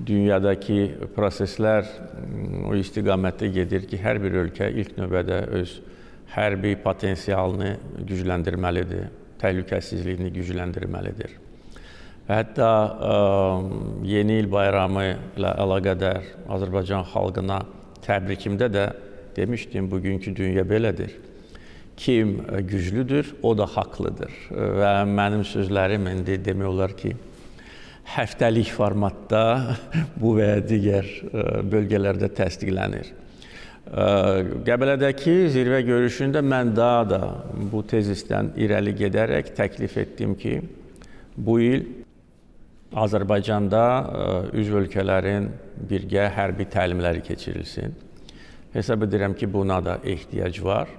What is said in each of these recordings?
dünyadakı proseslər o istiqamətdə gedir ki, hər bir ölkə ilk növbədə öz hərbi potensialını gücləndirməlidir, təhlükəsizliyini gücləndirməlidir. Və hətta yeni il bayramı ilə əlaqədar Azərbaycan xalqına təbrikimdə də demişdim, bugünkü dünya belədir. Kim güclüdür, o da haqlıdır. Və mənim sözlərim indi demək olar ki, həftəlik formatda bu və ya digər bölgələrdə təsdiqlənir. Qəbələdəki zirvə görüşündə mən daha da bu tezisdən irəli gedərək təklif etdim ki, bu il Azərbaycanda üzv ölkələrin birgə hərbi təlimləri keçirilsin. Hesab edirəm ki, buna da ehtiyac var.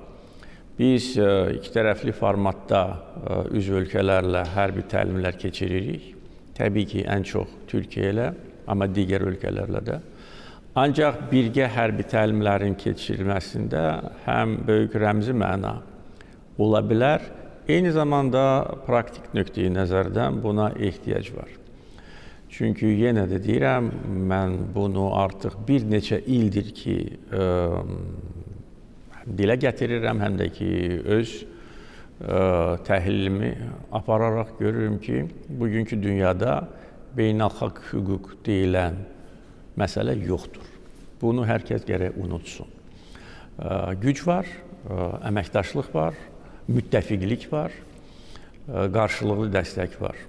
Biz iki tərəfli formatda üzv ölkələrlə hərbi təlimlər keçiririk. Təbii ki, ən çox Türkiyə ilə, amma digər ölkələrlə də. Ancaq birgə hərbi təlimlərin keçirilməsində həm böyük rəmzi məna ola bilər, eyni zamanda praktik nöqteyi nəzərdən buna ehtiyac var. Çünki yenə də deyirəm, mən bunu artıq bir neçə ildir ki, dilə gətirirəm, həm də ki, öz təhlilimi apararaq görürüm ki, bugünkü dünyada beynəlxalq hüquq deyilən məsələ yoxdur. Bunu hər kəs gərək unutsun. Güc var, əməkdaşlıq var, müttəfiqlik var, qarşılıqlı dəstək var.